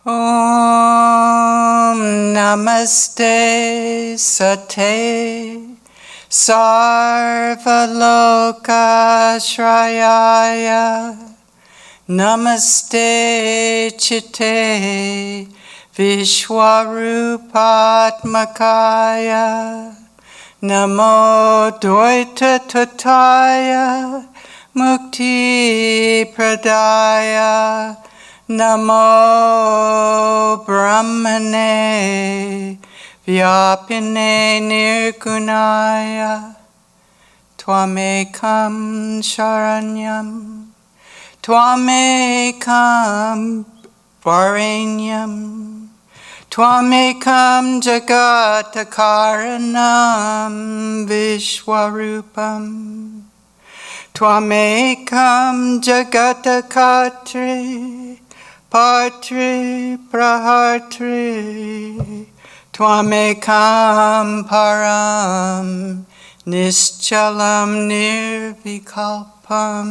Om Namaste Sate Sarvaloka Shrayaya Namaste Chitte Vishwarupatmakaya Namo Dvaita Tataya Mukti Pradaya Namo Brahmane Vyapine Nirgunaya Tvamekam Sharanyam Tvamekam Varenyam Tvamekam Jagatakaranam Vishwarupam Tvamekam Jagatakatri Patri Prahartri Tvamekam Param Nischalam Nirvikalpam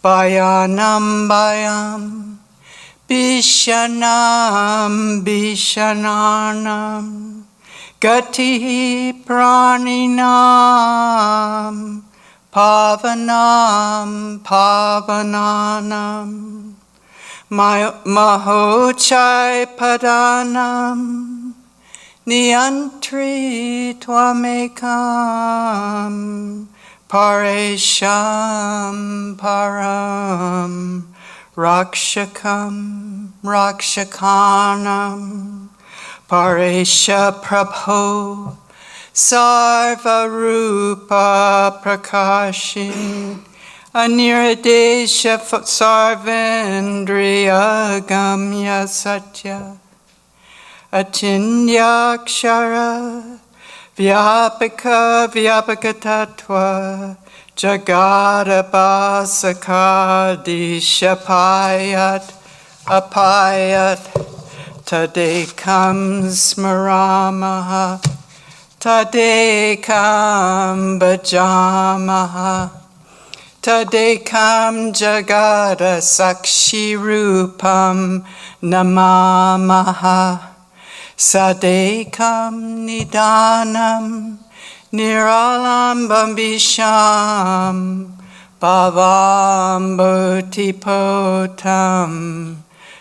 Bhayanam Bhayam Bishanam Bishananam Gati Praninam Pavanam Pavananam Mahochai Padanam Niyantri Tvamekam Paresham Param Rakshakam Rakshakanam Paresha Prabho Sarvarupa Prakashin Aniradesha Sarvendriya Gamya Satya Achinyakshara Vyapaka Vyapakatatva Jagadabhasaka Dishapayat Apayat Tadekam Smaramaha Tadekam Bhajamaha Tadekam Jagada Sakshi Rupam Namamaha Sadekam Nidanam Niralambam Bisham Bhavam Bhutipotam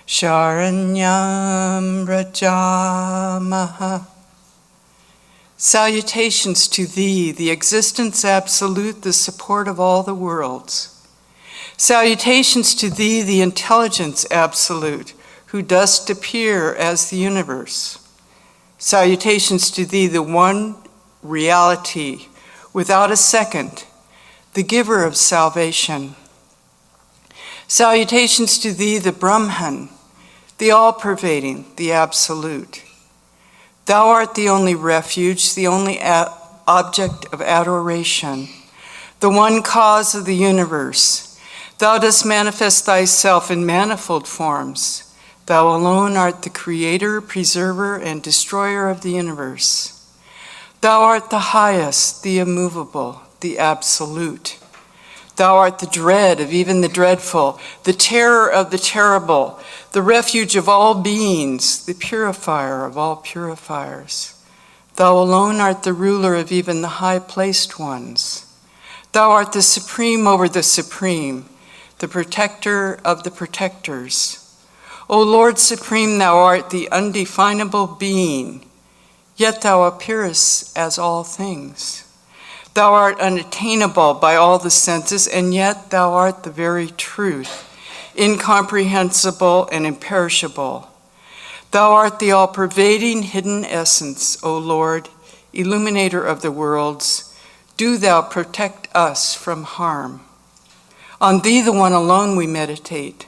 Sharanyam Rajamaha. Salutations to Thee, the existence absolute, the support of all the worlds. Salutations to Thee, the intelligence absolute, who dost appear as the universe. Salutations to Thee, the one reality, without a second, the giver of salvation. Salutations to Thee, the Brahman, the all-pervading, the absolute. Thou art the only refuge, the only object of adoration, the one cause of the universe. Thou dost manifest Thyself in manifold forms. Thou alone art the creator, preserver, and destroyer of the universe. Thou art the highest, the immovable, the absolute. Thou art the dread of even the dreadful, the terror of the terrible, the refuge of all beings, the purifier of all purifiers. Thou alone art the ruler of even the high-placed ones. Thou art the supreme over the supreme, the protector of the protectors. O Lord Supreme, Thou art the undefinable being, yet Thou appearest as all things. Thou art unattainable by all the senses, and yet Thou art the very truth, incomprehensible and imperishable. Thou art the all-pervading hidden essence, O Lord, illuminator of the worlds. Do Thou protect us from harm. On Thee, the one alone, we meditate.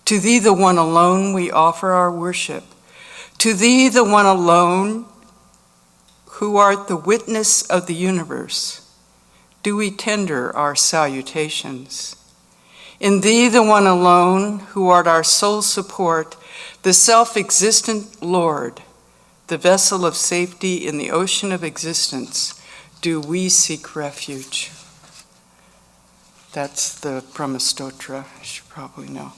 To Thee, the one alone, we offer our worship. To Thee, the one alone, who art the witness of the universe, do we tender our salutations. In Thee, the one alone, who art our sole support, the self-existent Lord, the vessel of safety in the ocean of existence, do we seek refuge. That's the Brahma Stotra, you should probably know.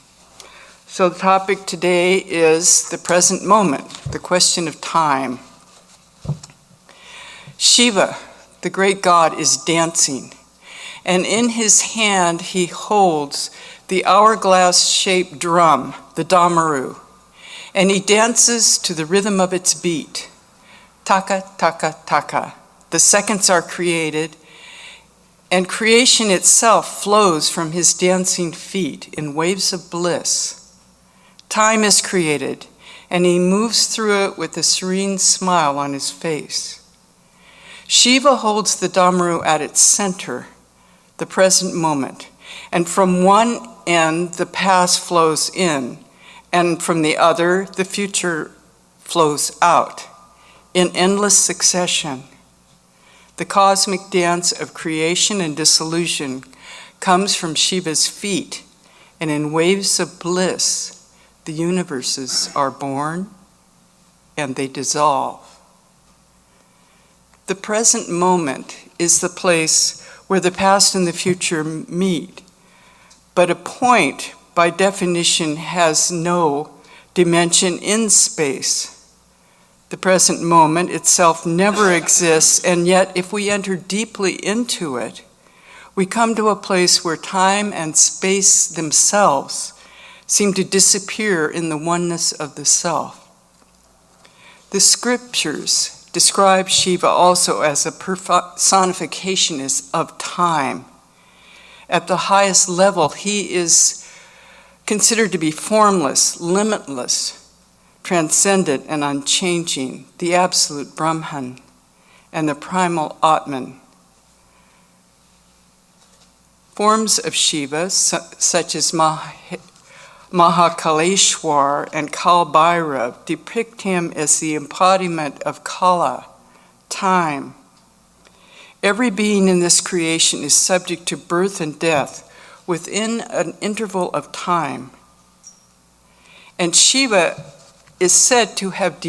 So the topic today is the present moment, the question of time. Shiva, the great god, is dancing, and in his hand he holds the hourglass-shaped drum, the damaru, and he dances to the rhythm of its beat. Taka, taka, taka. The seconds are created, and creation itself flows from his dancing feet in waves of bliss. Time is created, and he moves through it with a serene smile on his face. Shiva holds the damaru at its center, the present moment, and from one end the past flows in, and from the other the future flows out, in endless succession. The cosmic dance of creation and dissolution comes from Shiva's feet, and in waves of bliss, the universes are born and they dissolve. The present moment is the place where the past and the future meet, but a point, by definition, has no dimension in space. The present moment itself never exists, and yet if we enter deeply into it, we come to a place where time and space themselves seem to disappear in the oneness of the self. The scriptures describe Shiva also as a personification of time. At the highest level, he is considered to be formless, limitless, transcendent, and unchanging, the absolute Brahman and the primal Atman. Forms of Shiva, such as Mahakaleshwar and Kal Bhairav, depict him as the embodiment of Kala, time. Every being in this creation is subject to birth and death within an interval of time. And Shiva is said to have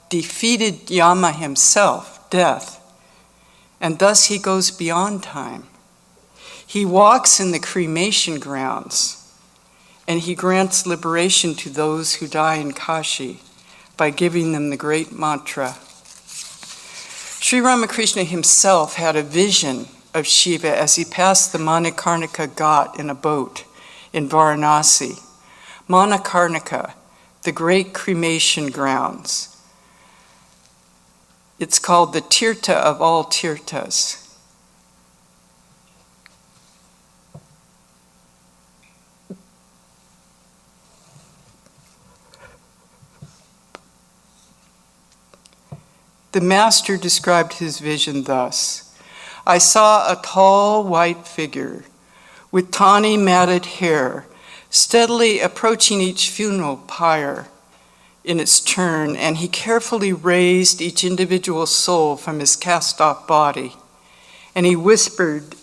defeated Yama himself, death, and thus he goes beyond time. He walks in the cremation grounds, and he grants liberation to those who die in Kashi by giving them the great mantra. Sri Ramakrishna himself had a vision of Shiva as he passed the Manikarnika Ghat in a boat in Varanasi. Manikarnika, the great cremation grounds. It's called the Tirtha of all Tirthas. The master described his vision thus: I saw a tall white figure with tawny matted hair steadily approaching each funeral pyre in its turn, and he carefully raised each individual soul from his cast-off body, and he whispered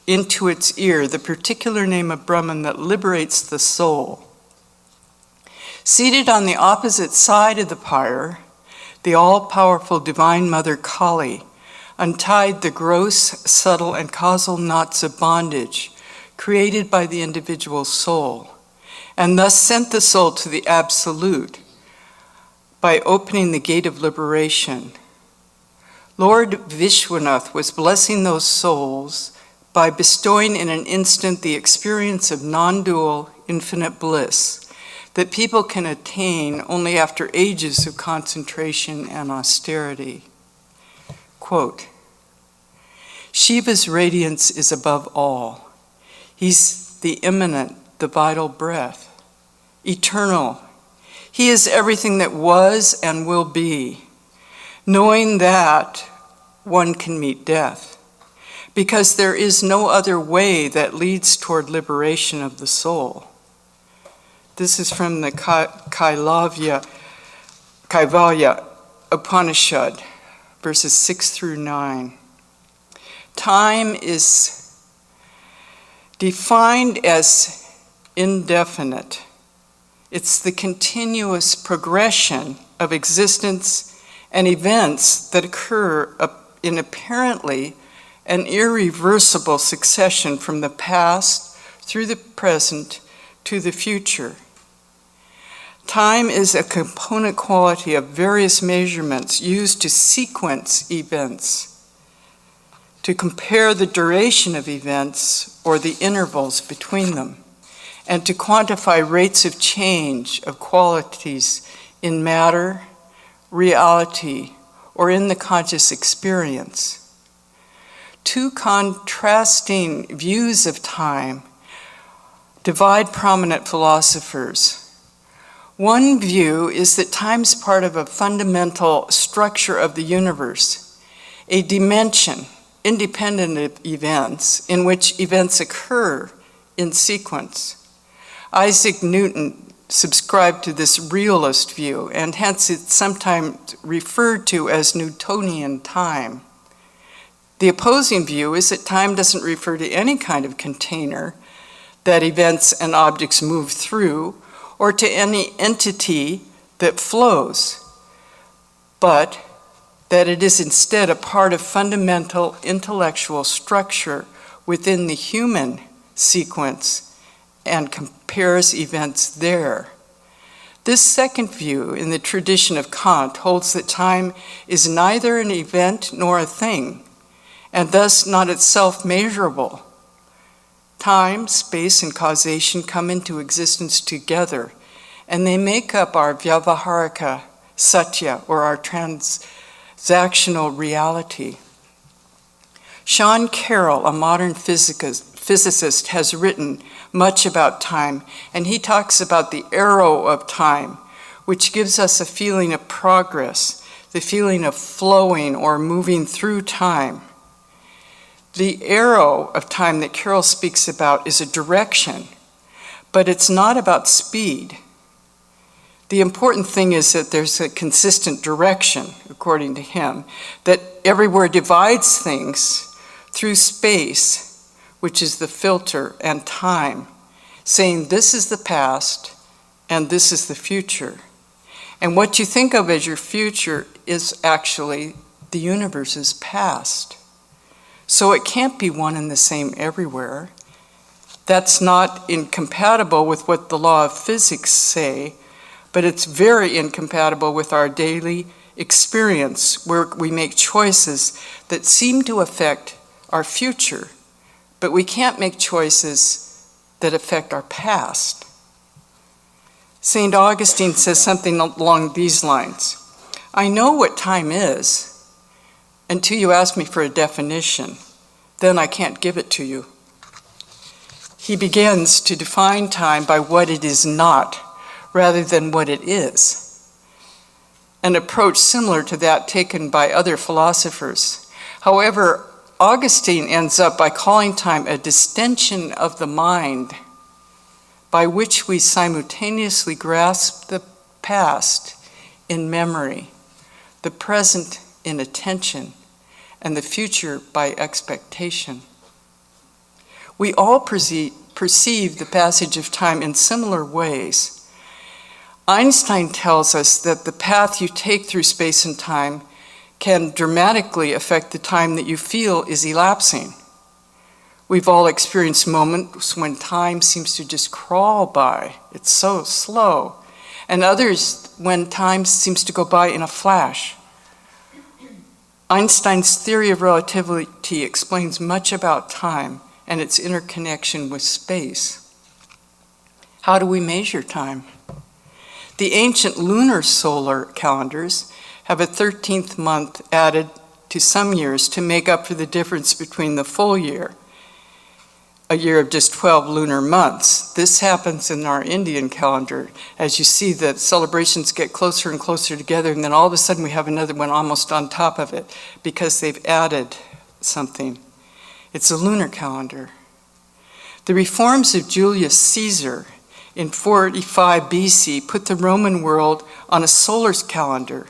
into its ear the particular name of Brahman that liberates the soul. Seated on the opposite side of the pyre, the all-powerful Divine Mother Kali untied the gross, subtle, and causal knots of bondage created by the individual soul, and thus sent the soul to the Absolute by opening the gate of liberation. Lord Vishwanath was blessing those souls by bestowing in an instant the experience of non-dual infinite bliss that people can attain only after ages of concentration and austerity. Quote, Shiva's radiance is above all. He's the immanent, the vital breath, eternal. He is everything that was and will be. Knowing that, one can meet death, because there is no other way that leads toward liberation of the soul. This is from the Kaivalya Upanishad, verses 6 through 9. Time is defined as indefinite. It's the continuous progression of existence and events that occur in apparently an irreversible succession from the past through the present to the future. Time is a component quality of various measurements used to sequence events, to compare the duration of events or the intervals between them, and to quantify rates of change of qualities in matter, reality, or in the conscious experience. Two contrasting views of time divide prominent philosophers. One view is that time's part of a fundamental structure of the universe, a dimension independent of events, in which events occur in sequence. Isaac Newton subscribed to this realist view, and hence it's sometimes referred to as Newtonian time. The opposing view is that time doesn't refer to any kind of container that events and objects move through, or to any entity that flows, but that it is instead a part of fundamental intellectual structure within the human sequence and compares events there. This second view in the tradition of Kant holds that time is neither an event nor a thing, and thus not itself measurable. Time, space, and causation come into existence together, and they make up our Vyavaharika Satya, or our transactional reality. Sean Carroll, a modern physicist, has written much about time, and he talks about the arrow of time, which gives us a feeling of progress, the feeling of flowing or moving through time. The arrow of time that Carroll speaks about is a direction, but it's not about speed. The important thing is that there's a consistent direction, according to him, that everywhere divides things through space, which is the filter, and time, saying this is the past and this is the future. And what you think of as your future is actually the universe's past. So it can't be one and the same everywhere. That's not incompatible with what the law of physics say, but it's very incompatible with our daily experience, where we make choices that seem to affect our future, but we can't make choices that affect our past. St. Augustine says something along these lines: I know what time is until you ask me for a definition, then I can't give it to you. He begins to define time by what it is not, rather than what it is, an approach similar to that taken by other philosophers. However, Augustine ends up by calling time a distension of the mind, by which we simultaneously grasp the past in memory, the present in attention, and the future by expectation. We all perceive the passage of time in similar ways. Einstein tells us that the path you take through space and time can dramatically affect the time that you feel is elapsing. We've all experienced moments when time seems to just crawl by. It's so slow. And others when time seems to go by in a flash. Einstein's theory of relativity explains much about time and its interconnection with space. How do we measure time? The ancient lunar solar calendars have a 13th month added to some years to make up for the difference between the full year, a year of just 12 lunar months. This happens in our Indian calendar. As you see, the celebrations get closer and closer together, and then all of a sudden we have another one almost on top of it because they've added something. It's a lunar calendar. The reforms of Julius Caesar in 45 BC put the Roman world on a solar calendar,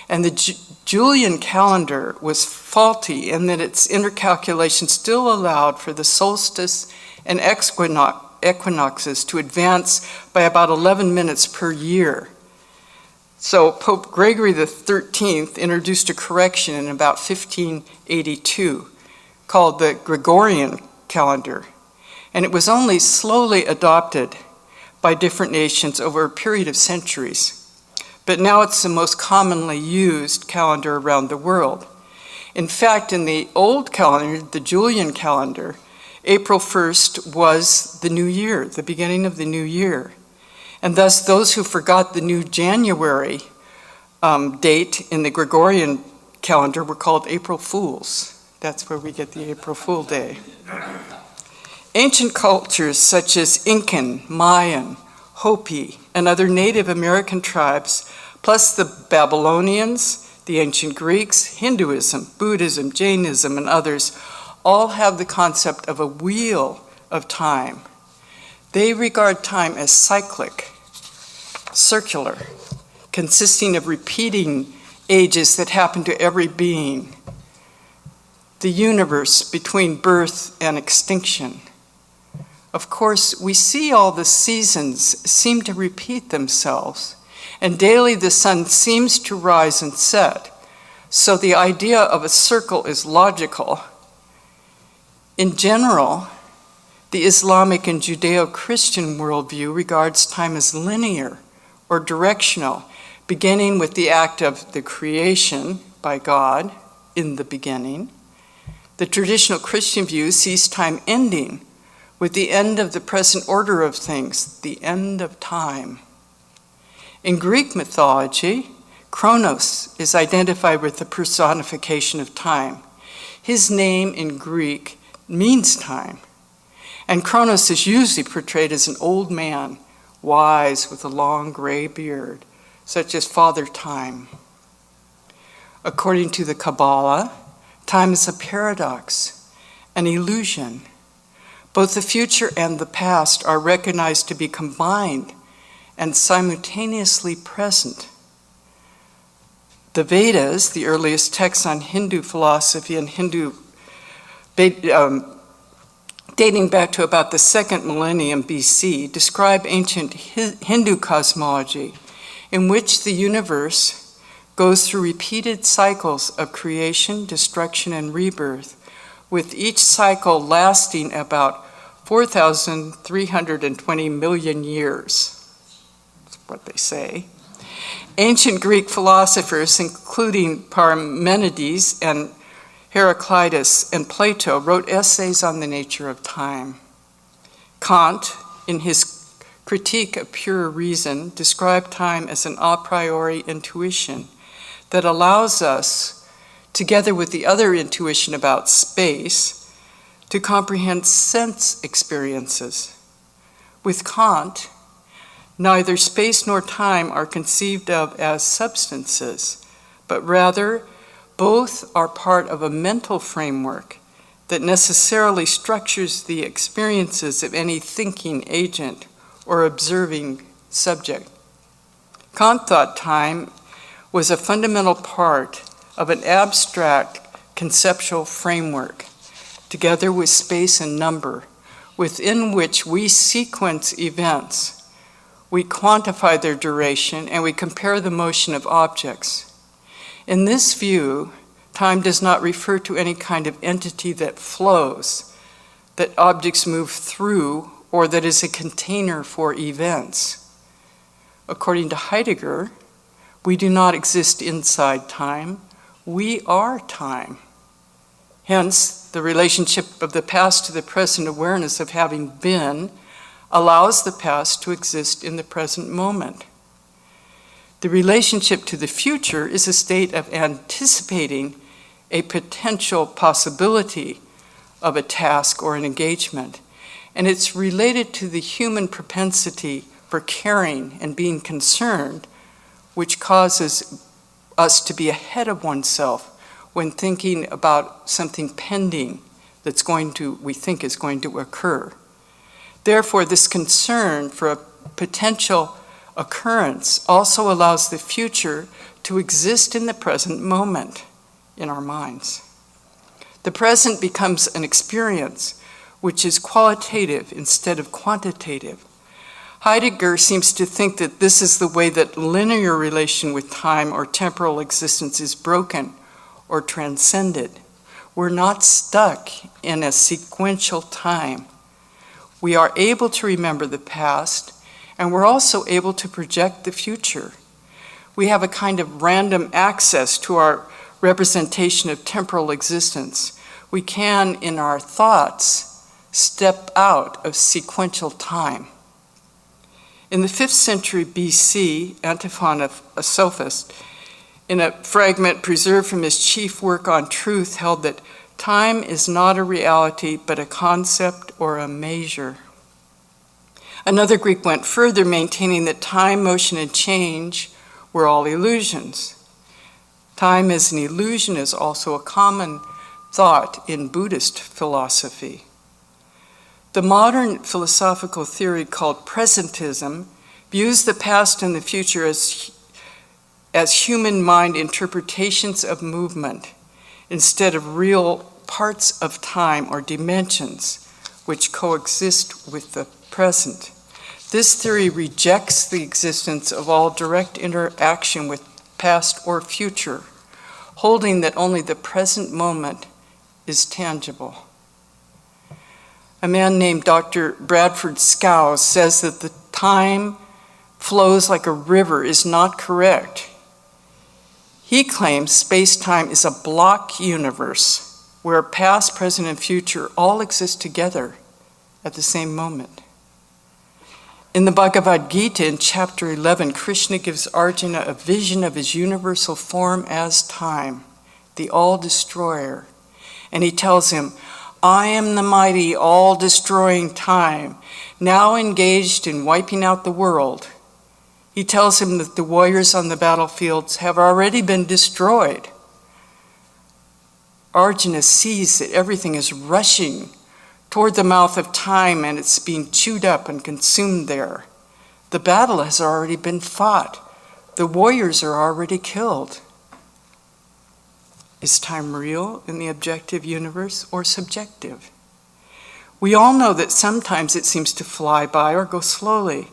and the Julian calendar was faulty in that its intercalculation still allowed for the solstice and equinoxes to advance by about 11 minutes per year. So Pope Gregory XIII introduced a correction in about 1582 called the Gregorian calendar, and it was only slowly adopted by different nations over a period of centuries. But now it's the most commonly used calendar around the world. In fact, in the old calendar, the Julian calendar, April 1st was the new year, the beginning of the new year. And thus those who forgot the new January date in the Gregorian calendar were called April Fools. That's where we get the April Fool Day. Ancient cultures such as Incan, Mayan, Hopi, and other Native American tribes, plus the Babylonians, the ancient Greeks, Hinduism, Buddhism, Jainism, and others, all have the concept of a wheel of time. They regard time as cyclic, circular, consisting of repeating ages that happen to every being, the universe between birth and extinction. Of course, we see all the seasons seem to repeat themselves, and daily the sun seems to rise and set, so the idea of a circle is logical. In general, the Islamic and Judeo-Christian worldview regards time as linear or directional, beginning with the act of the creation by God in the beginning. The traditional Christian view sees time ending with the end of the present order of things, the end of time. In Greek mythology, Kronos is identified with the personification of time. His name in Greek means time, and Kronos is usually portrayed as an old man, wise with a long gray beard, such as Father Time. According to the Kabbalah, time is a paradox, an illusion. Both the future and the past are recognized to be combined and simultaneously present. The Vedas, the earliest texts on Hindu philosophy and dating back to about the 2nd millennium BC, describe ancient Hindu cosmology in which the universe goes through repeated cycles of creation, destruction, and rebirth, with each cycle lasting about 4,320 million years. That's what they say. Ancient Greek philosophers, including Parmenides and Heraclitus and Plato, wrote essays on the nature of time. Kant, in his Critique of Pure Reason, described time as an a priori intuition that allows us, together with the other intuition about space, to comprehend sense experiences. With Kant, neither space nor time are conceived of as substances, but rather both are part of a mental framework that necessarily structures the experiences of any thinking agent or observing subject. Kant thought time was a fundamental part of an abstract conceptual framework, together with space and number, within which we sequence events. We quantify their duration and we compare the motion of objects. In this view, time does not refer to any kind of entity that flows, that objects move through, or that is a container for events. According to Heidegger, we do not exist inside time, we are time. Hence, the relationship of the past to the present awareness of having been allows the past to exist in the present moment. The relationship to the future is a state of anticipating a potential possibility of a task or an engagement, and it's related to the human propensity for caring and being concerned, which causes us to be ahead of oneself when thinking about something pending that's we think is going to occur. Therefore, this concern for a potential occurrence also allows the future to exist in the present moment in our minds. The present becomes an experience which is qualitative instead of quantitative. Heidegger seems to think that this is the way that linear relation with time or temporal existence is broken or transcended. We're not stuck in a sequential time. We are able to remember the past, And we're also able to project the future. We have a kind of random access to our representation of temporal existence. We can, in our thoughts, step out of sequential time. In the 5th century BC, Antiphon, a sophist, in a fragment preserved from his chief work on truth, held that time is not a reality, but a concept or a measure. Another Greek went further, maintaining that time, motion, and change were all illusions. Time as an illusion is also a common thought in Buddhist philosophy. The modern philosophical theory called presentism views the past and the future as human mind interpretations of movement instead of real parts of time or dimensions which coexist with the present. This theory rejects the existence of all direct interaction with past or future, holding that only the present moment is tangible. A man named Dr. Bradford Scow says that the time flows like a river is not correct. He claims space-time is a block universe where past, present, and future all exist together at the same moment. In the Bhagavad Gita, in chapter 11, Krishna gives Arjuna a vision of his universal form as time, the all-destroyer. And he tells him, I am the mighty, all-destroying time, now engaged in wiping out the world. He tells him that the warriors on the battlefields have already been destroyed. Arjuna sees that everything is rushing toward the mouth of time and it's being chewed up and consumed there. The battle has already been fought. The warriors are already killed. Is time real in the objective universe or subjective? We all know that sometimes it seems to fly by or go slowly.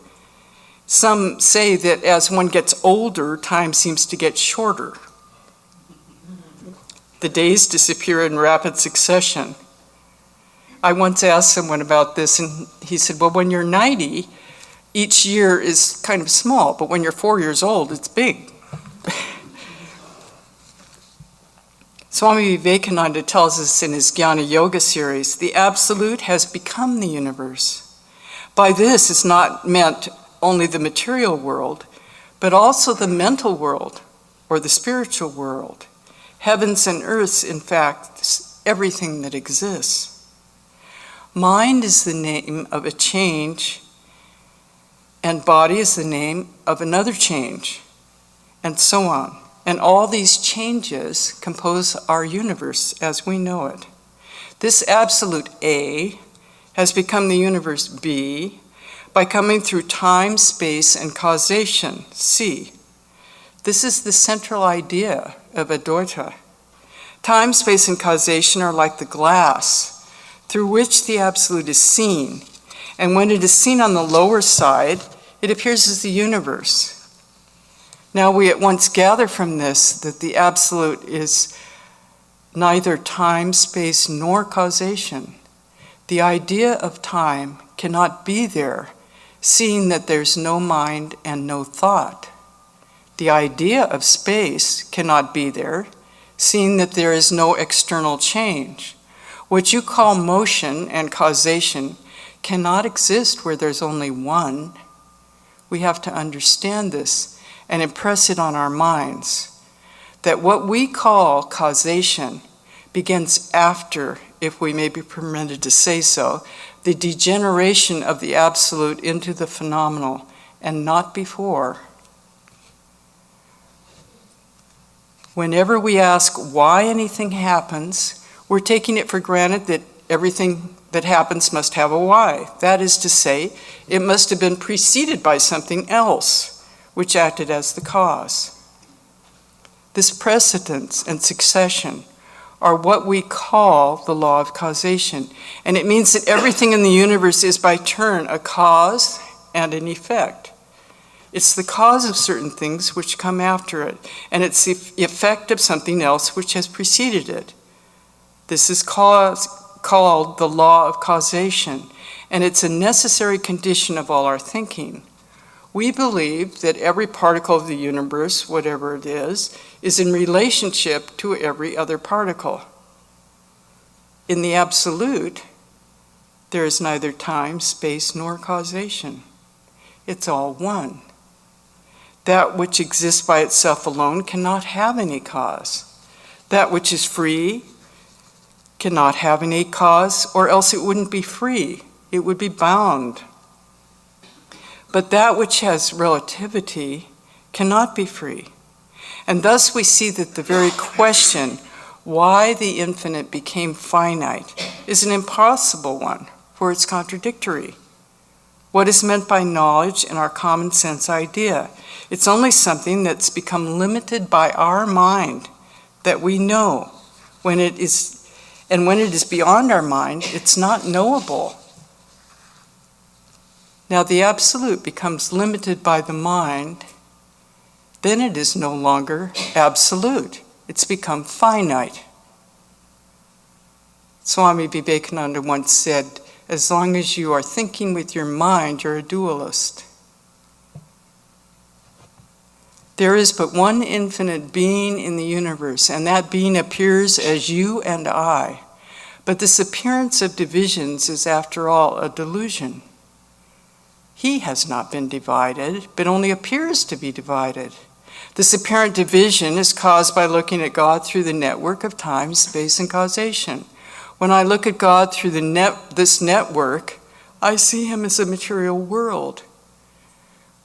Some say that as one gets older, time seems to get shorter. The days disappear in rapid succession. I once asked someone about this, and he said, well, when you're 90, each year is kind of small, but when you're 4 years old, it's big. Swami Vivekananda tells us in his Jnana Yoga series, the Absolute has become the universe. By this is not meant only the material world, but also the mental world or the spiritual world. Heavens and earths, in fact, everything that exists. Mind is the name of a change, and body is the name of another change, and so on. And all these changes compose our universe as we know it. This absolute A has become the universe B by coming through time, space, and causation, C. This is the central idea of Advaita. Time, space, and causation are like the glass through which the absolute is seen. And when it is seen on the lower side, it appears as the universe. Now we at once gather from this that the absolute is neither time, space, nor causation. The idea of time cannot be there, seeing that there's no mind and no thought. The idea of space cannot be there, seeing that there is no external change. What you call motion and causation cannot exist where there's only one. We have to understand this and impress it on our minds, that what we call causation begins after, if we may be permitted to say so, the degeneration of the absolute into the phenomenal, and not before. Whenever we ask why anything happens, we're taking it for granted that everything that happens must have a why. That is to say, it must have been preceded by something else, which acted as the cause. This precedence and succession are what we call the law of causation, and it means that everything in the universe is by turn a cause and an effect. It's the cause of certain things which come after it, and it's the effect of something else which has preceded it. This is called the law of causation, and it's a necessary condition of all our thinking. We believe that every particle of the universe, whatever it is in relationship to every other particle. In the absolute, there is neither time, space, nor causation. It's all one. That which exists by itself alone cannot have any cause. That which is free cannot have any cause, or else it wouldn't be free. It would be bound. But that which has relativity cannot be free. And thus we see that the very question, why the infinite became finite, is an impossible one, for it's contradictory. What is meant by knowledge in our common sense idea? It's only something that's become limited by our mind, that we know. When it is beyond our mind, it's not knowable. Now the absolute becomes limited by the mind, then it is no longer absolute. It's become finite. Swami Vivekananda once said, as long as you are thinking with your mind, you're a dualist. There is but one infinite being in the universe, and that being appears as you and I. But this appearance of divisions is, after all, a delusion. He has not been divided, but only appears to be divided. This apparent division is caused by looking at God through the network of time, space, and causation. When I look at God through this network, I see him as a material world.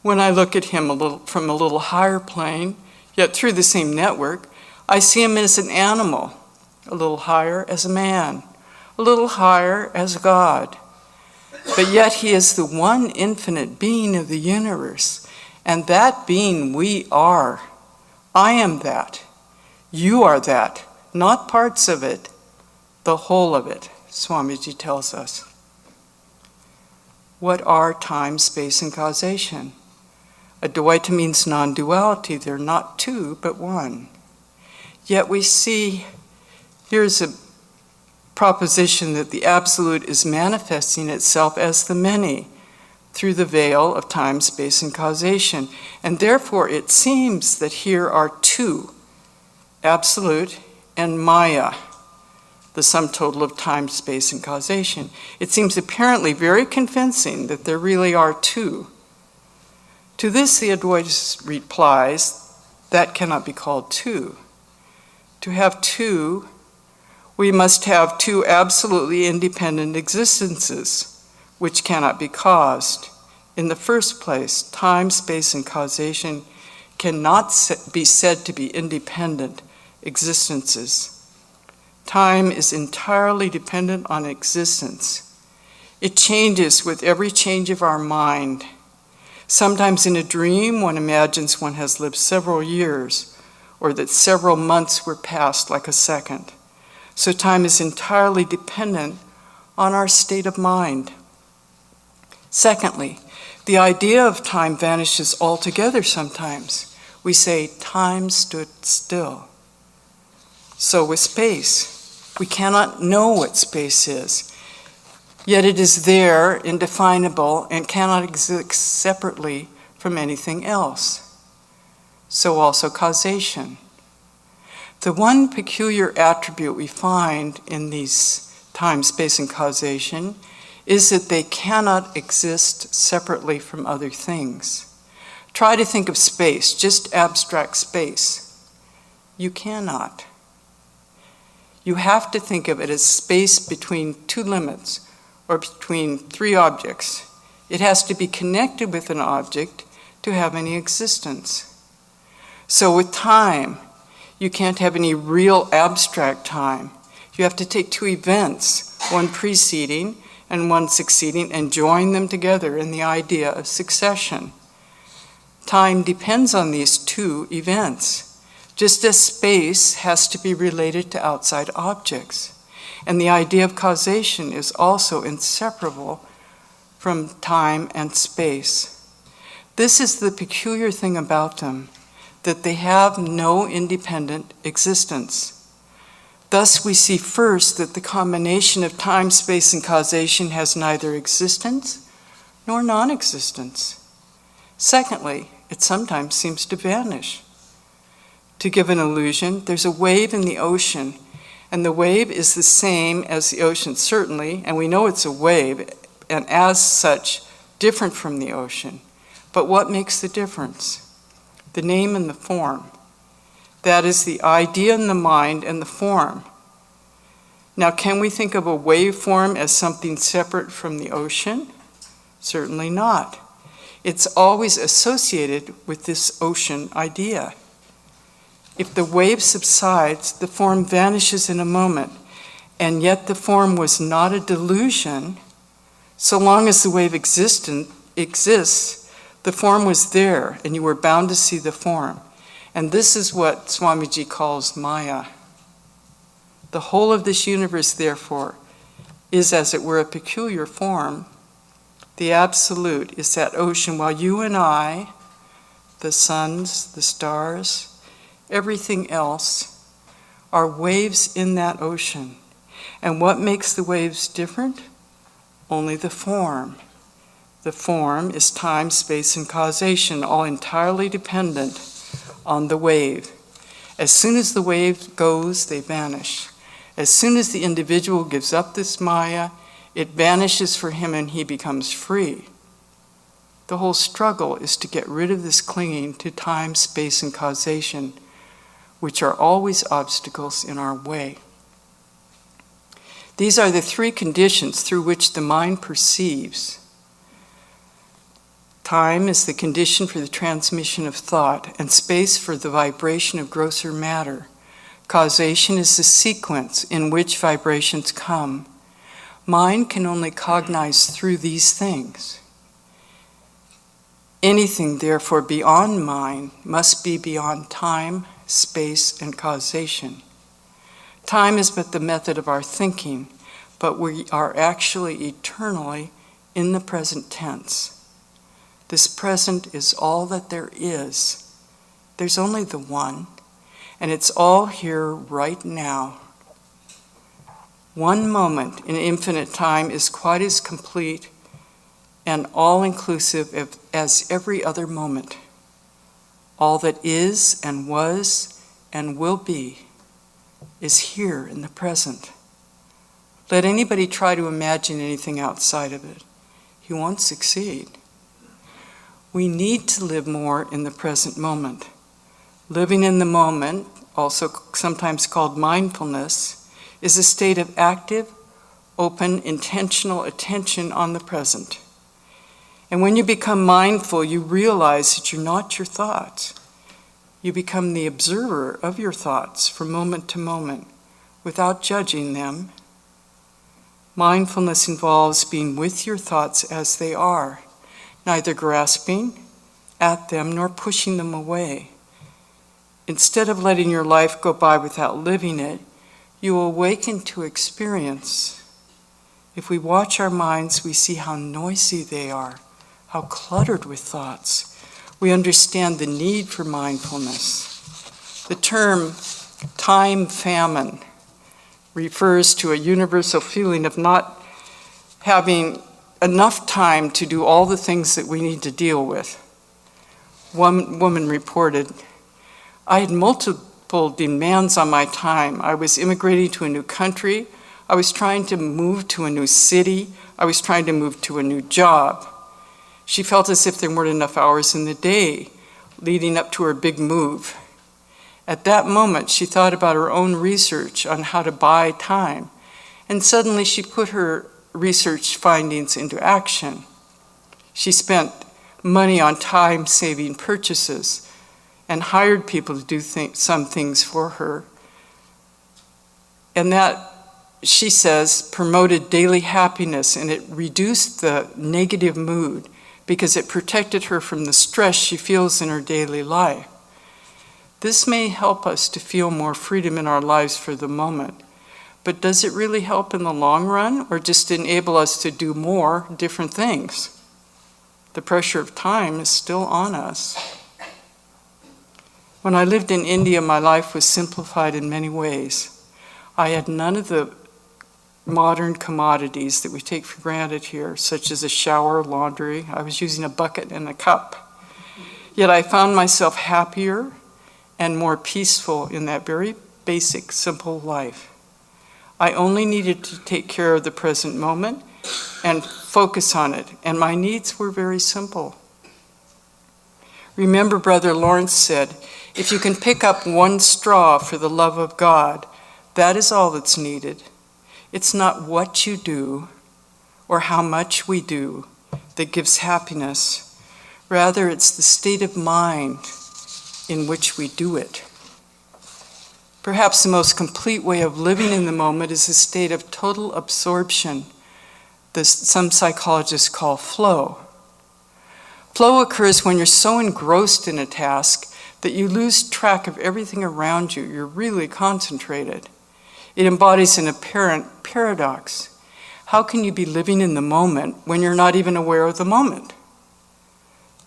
When I look at him from a little higher plane, yet through the same network, I see him as an animal, a little higher as a man, a little higher as God. But yet he is the one infinite being of the universe, and that being we are. I am that. You are that. Not parts of it, the whole of it, Swamiji tells us. What are time, space, and causation? Advaita means non-duality. They're not two, but one. Yet we see, here's a proposition that the absolute is manifesting itself as the many through the veil of time, space, and causation. And therefore it seems that here are two, absolute and Maya, the sum total of time, space, and causation. It seems apparently very convincing that there really are two. To this the Advaita replies, that cannot be called two. To have two, we must have two absolutely independent existences, which cannot be caused. In the first place, time, space, and causation cannot be said to be independent existences. Time is entirely dependent on existence. It changes with every change of our mind. Sometimes in a dream, one imagines one has lived several years, or that several months were passed like a second. So time is entirely dependent on our state of mind. Secondly, the idea of time vanishes altogether sometimes. We say, time stood still. So with space, we cannot know what space is, yet it is there, indefinable, and cannot exist separately from anything else. So also causation. The one peculiar attribute we find in these time, space, and causation is that they cannot exist separately from other things. Try to think of space, just abstract space. You cannot. You have to think of it as space between two limits, or between three objects. It has to be connected with an object to have any existence. So with time, you can't have any real abstract time. You have to take two events, one preceding and one succeeding, and join them together in the idea of succession. Time depends on these two events, just as space has to be related to outside objects. And the idea of causation is also inseparable from time and space. This is the peculiar thing about them, that they have no independent existence. Thus we see first that the combination of time, space, and causation has neither existence nor non-existence. Secondly, it sometimes seems to vanish. To give an illusion, there's a wave in the ocean, and the wave is the same as the ocean, certainly, and we know it's a wave, and as such, different from the ocean. But what makes the difference? The name and the form. That is the idea in the mind and the form. Now, can we think of a waveform as something separate from the ocean? Certainly not. It's always associated with this ocean idea. If the wave subsides, the form vanishes in a moment, and yet the form was not a delusion. So long as the wave exists, the form was there, and you were bound to see the form. And this is what Swamiji calls Maya. The whole of this universe, therefore, is as it were a peculiar form. The absolute is that ocean, while you and I, the suns, the stars, everything else, are waves in that ocean. And what makes the waves different? Only the form. The form is time, space, and causation, all entirely dependent on the wave. As soon as the wave goes, they vanish. As soon as the individual gives up this Maya, it vanishes for him and he becomes free. The whole struggle is to get rid of this clinging to time, space, and causation, which are always obstacles in our way. These are the three conditions through which the mind perceives. Time is the condition for the transmission of thought, and space for the vibration of grosser matter. Causation is the sequence in which vibrations come. Mind can only cognize through these things. Anything, therefore, beyond mind must be beyond time, space, and causation. Time is but the method of our thinking, but we are actually eternally in the present tense. This present is all that there is. There's only the one, and it's all here right now. One moment in infinite time is quite as complete and all-inclusive as every other moment. All that is and was and will be is here in the present. Let anybody try to imagine anything outside of it. He won't succeed. We need to live more in the present moment. Living in the moment, also sometimes called mindfulness, is a state of active, open, intentional attention on the present. And when you become mindful, you realize that you're not your thoughts. You become the observer of your thoughts from moment to moment, without judging them. Mindfulness involves being with your thoughts as they are, neither grasping at them nor pushing them away. Instead of letting your life go by without living it, you awaken to experience. If we watch our minds, we see how noisy they are, how cluttered with thoughts. We understand the need for mindfulness. The term time famine refers to a universal feeling of not having enough time to do all the things that we need to deal with. One woman reported, "I had multiple demands on my time. I was immigrating to a new country. I was trying to move to a new city. I was trying to move to a new job." She felt as if there weren't enough hours in the day leading up to her big move. At that moment, she thought about her own research on how to buy time, and suddenly she put her research findings into action. She spent money on time-saving purchases and hired people to do some things for her. And that, she says, promoted daily happiness, and it reduced the negative mood because it protected her from the stress she feels in her daily life. This may help us to feel more freedom in our lives for the moment, but does it really help in the long run, or just enable us to do more different things? The pressure of time is still on us. When I lived in India, my life was simplified in many ways. I had none of the modern commodities that we take for granted here, such as a shower, laundry. I was using a bucket and a cup. Yet I found myself happier and more peaceful in that very basic, simple life. I only needed to take care of the present moment and focus on it, and my needs were very simple. Remember, Brother Lawrence said, if you can pick up one straw for the love of God, that is all that's needed. It's not what you do or how much we do that gives happiness. Rather, it's the state of mind in which we do it. Perhaps the most complete way of living in the moment is a state of total absorption, that some psychologists call flow. Flow occurs when you're so engrossed in a task that you lose track of everything around you. You're really concentrated. It embodies an apparent paradox. How can you be living in the moment when you're not even aware of the moment?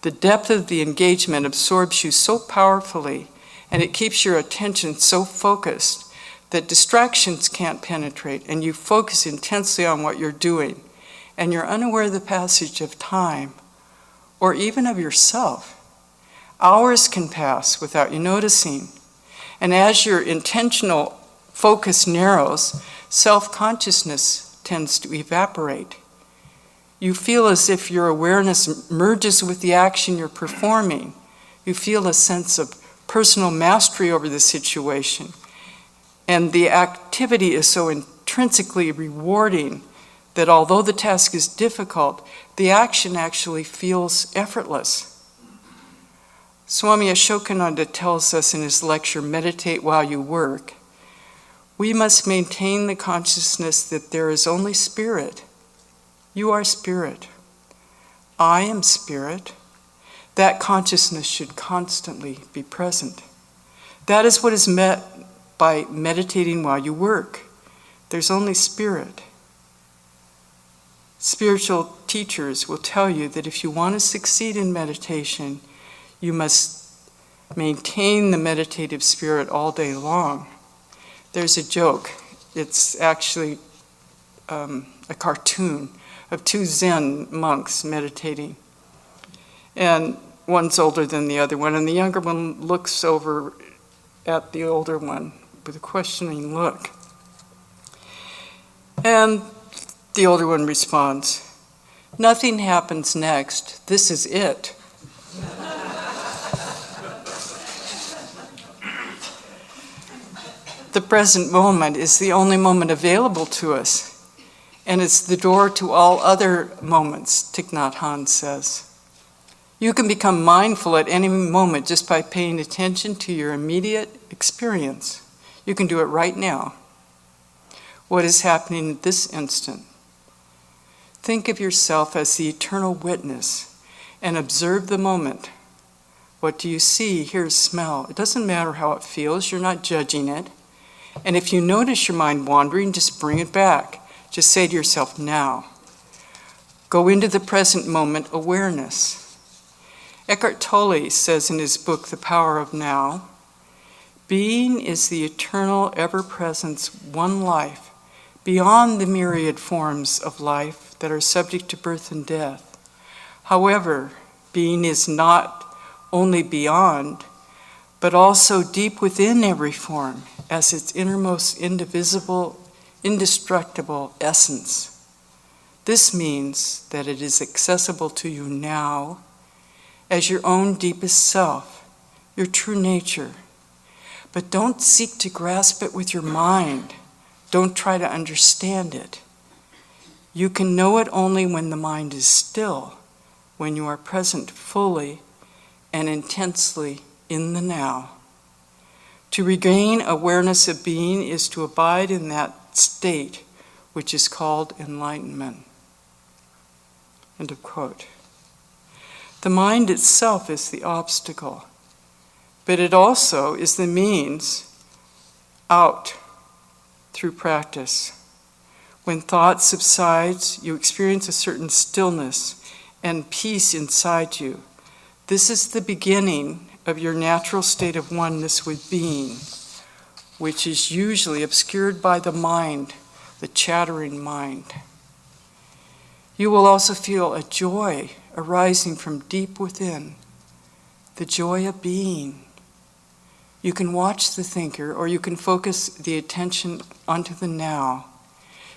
The depth of the engagement absorbs you so powerfully, and it keeps your attention so focused that distractions can't penetrate, and you focus intensely on what you're doing, and you're unaware of the passage of time, or even of yourself. Hours can pass without you noticing, and as your intentional focus narrows, self-consciousness tends to evaporate. You feel as if your awareness merges with the action you're performing. You feel a sense of personal mastery over the situation. And the activity is so intrinsically rewarding that although the task is difficult, the action actually feels effortless. Swami Ashokananda tells us in his lecture, Meditate While You Work, we must maintain the consciousness that there is only spirit. You are spirit. I am spirit. That consciousness should constantly be present. That is what is meant by meditating while you work. There's only spirit. Spiritual teachers will tell you that if you want to succeed in meditation, you must maintain the meditative spirit all day long. There's a joke. It's actually a cartoon of two Zen monks meditating. And one's older than the other one, and the younger one looks over at the older one with a questioning look. And the older one responds, "Nothing happens next. This is it." The present moment is the only moment available to us. And it's the door to all other moments, Thich Nhat Hanh says. You can become mindful at any moment just by paying attention to your immediate experience. You can do it right now. What is happening at this instant? Think of yourself as the eternal witness and observe the moment. What do you see, hear, smell? It doesn't matter how it feels. You're not judging it. And if you notice your mind wandering, just bring it back. Just say to yourself, now. Go into the present moment awareness. Eckhart Tolle says in his book, The Power of Now, being is the eternal ever-presence, one life, beyond the myriad forms of life that are subject to birth and death. However, being is not only beyond, but also deep within every form, as its innermost indivisible, indestructible essence. This means that it is accessible to you now as your own deepest self, your true nature. But don't seek to grasp it with your mind. Don't try to understand it. You can know it only when the mind is still, when you are present fully and intensely in the now. To regain awareness of being is to abide in that state, which is called enlightenment. End of quote. The mind itself is the obstacle, but it also is the means out through practice. When thought subsides, you experience a certain stillness and peace inside you. This is the beginning of your natural state of oneness with being, which is usually obscured by the mind, the chattering mind. You will also feel a joy arising from deep within. the joy of being. You can watch the thinker, or you can focus the attention onto the now.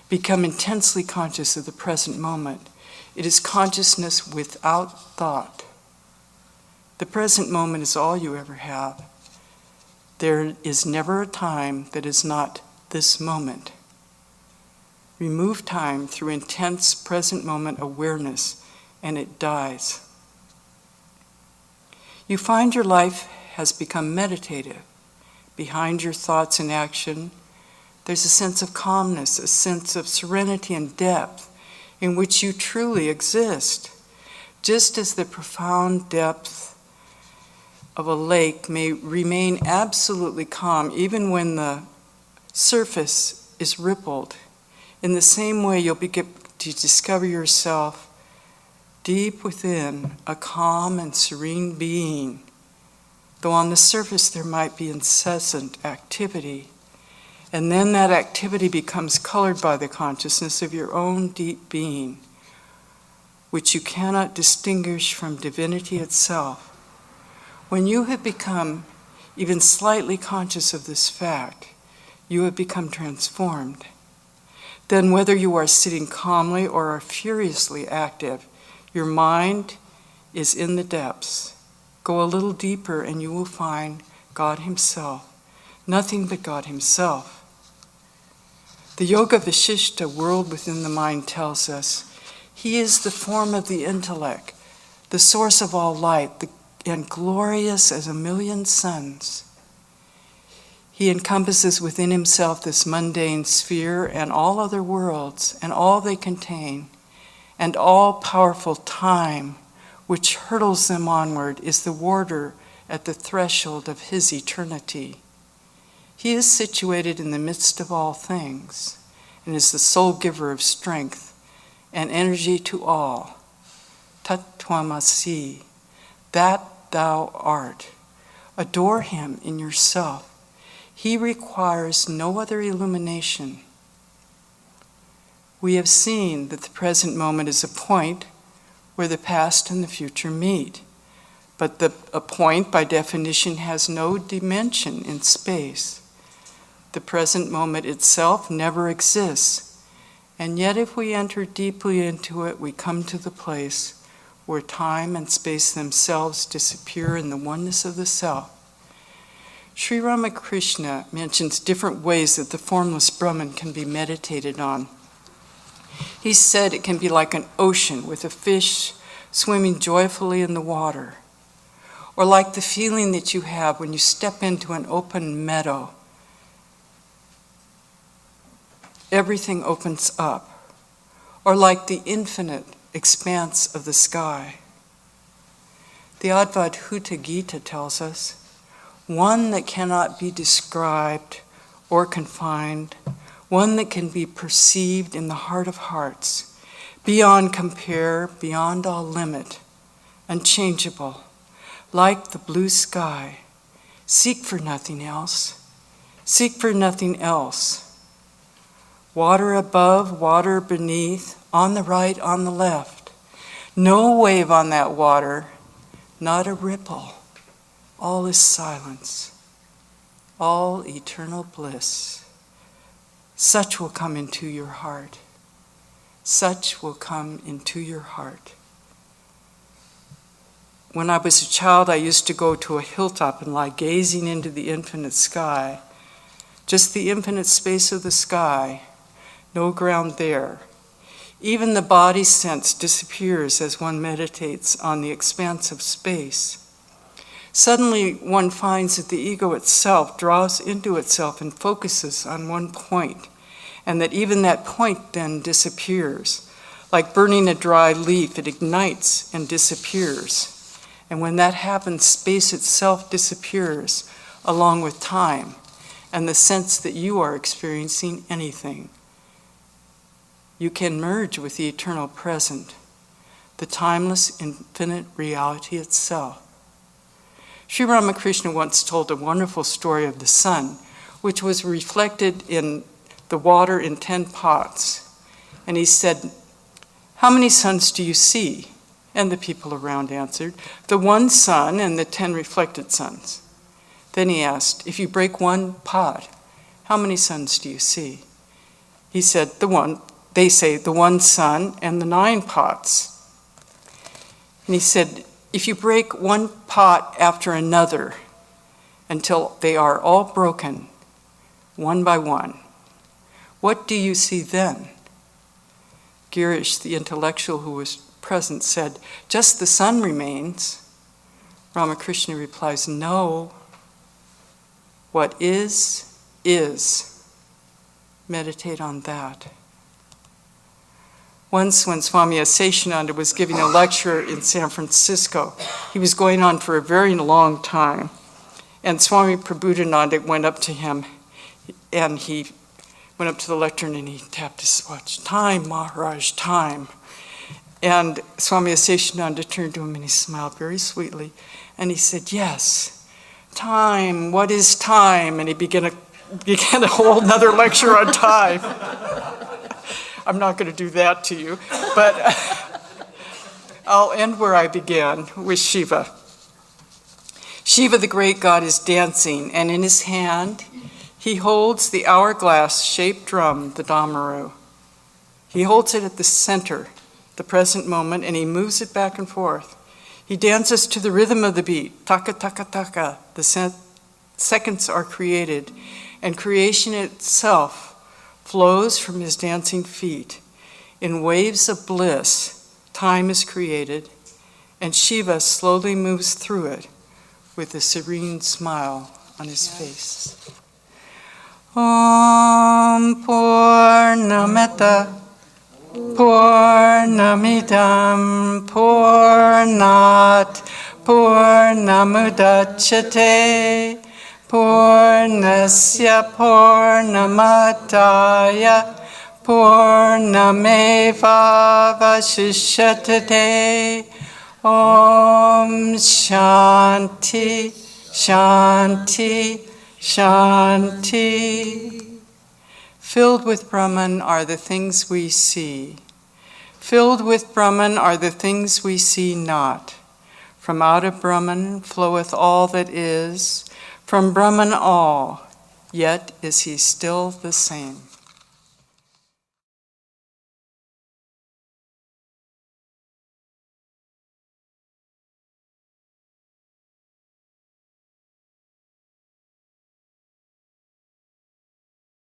Become intensely conscious of the present moment. It is consciousness without thought. The present moment is all you ever have. There is never a time that is not this moment. Remove time through intense present moment awareness, and it dies. You find your life has become meditative. Behind your thoughts and action, there's a sense of calmness, a sense of serenity and depth in which you truly exist. Just as the profound depth of a lake may remain absolutely calm even when the surface is rippled, in the same way you'll begin to discover yourself deep within a calm and serene being. Though on the surface there might be incessant activity, and then that activity becomes colored by the consciousness of your own deep being, which you cannot distinguish from divinity itself. When you have become even slightly conscious of this fact, you have become transformed. Then whether you are sitting calmly or are furiously active, your mind is in the depths. Go a little deeper and you will find God Himself, nothing but God Himself. The Yoga Vishishta, world within the mind, tells us He is the form of the intellect, the source of all light, and glorious as a million suns. He encompasses within Himself this mundane sphere and all other worlds and all they contain, and all-powerful time, which hurtles them onward, is the warder at the threshold of His eternity. He is situated in the midst of all things and is the sole giver of strength and energy to all. Tat Twamasi, that thou art. Adore Him in yourself. He requires no other illumination. We have seen that the present moment is a point where the past and the future meet. But a point, by definition, has no dimension in space. The present moment itself never exists. And yet if we enter deeply into it, we come to the place where time and space themselves disappear in the oneness of the self. Sri Ramakrishna mentions different ways that the formless Brahman can be meditated on. He said it can be like an ocean with a fish swimming joyfully in the water, or like the feeling that you have when you step into an open meadow. Everything opens up, or like the infinite expanse of the sky. The Advaita Gita tells us, one that cannot be described or confined, one that can be perceived in the heart of hearts, beyond compare, beyond all limit, unchangeable, like the blue sky. Seek for nothing else. Seek for nothing else. Water above, water beneath, on the right, on the left. No wave on that water, not a ripple. All is silence. All eternal bliss. Such will come into your heart. Such will come into your heart. When I was a child, I used to go to a hilltop and lie gazing into the infinite sky. Just the infinite space of the sky. No ground there. Even the body sense disappears as one meditates on the expanse of space. Suddenly, one finds that the ego itself draws into itself and focuses on one point, and that even that point then disappears. Like burning a dry leaf, it ignites and disappears. And when that happens, space itself disappears along with time and the sense that you are experiencing anything. You can merge with the eternal present, the timeless, infinite reality itself. Sri Ramakrishna once told a wonderful story of the sun, which was reflected in the water in 10 pots. And he said, "How many suns do you see?" And the people around answered, "The one sun and the 10 reflected suns." Then he asked, "If you break one pot, how many suns do you see?" He said, they say, "The one sun and the 9 pots." And he said, "If you break one pot after another until they are all broken, one by one, what do you see then?" Girish, the intellectual who was present, said, "Just the sun remains." Ramakrishna replies, "No, what is, is. Meditate on that." Once when Swami Seshananda was giving a lecture in San Francisco, he was going on for a very long time, and Swami Prabhupada went up to him, and he went up to the lectern and he tapped his watch. "Time, Maharaj, time." And Swami Seshananda turned to him and he smiled very sweetly, and he said, "Yes, time, what is time?" And he began a whole nother lecture on time. I'm not going to do that to you, but I'll end where I began, with Shiva. Shiva, the great god, is dancing, and in his hand, he holds the hourglass-shaped drum, the damaru. He holds it at the center, the present moment, and he moves it back and forth. He dances to the rhythm of the beat, taka, taka, taka. The seconds are created, and creation itself flows from his dancing feet. In waves of bliss, time is created, and Shiva slowly moves through it with a serene smile on his face. Om Purnamita Purnamidam Purnat Purnamudachyate Purnasya Purnamadaya Purnameva Vashishyate. Om Shanti, Shanti, Shanti. Filled with Brahman are the things we see. Filled with Brahman are the things we see not. From out of Brahman floweth all that is, from Brahman all, yet is he still the same.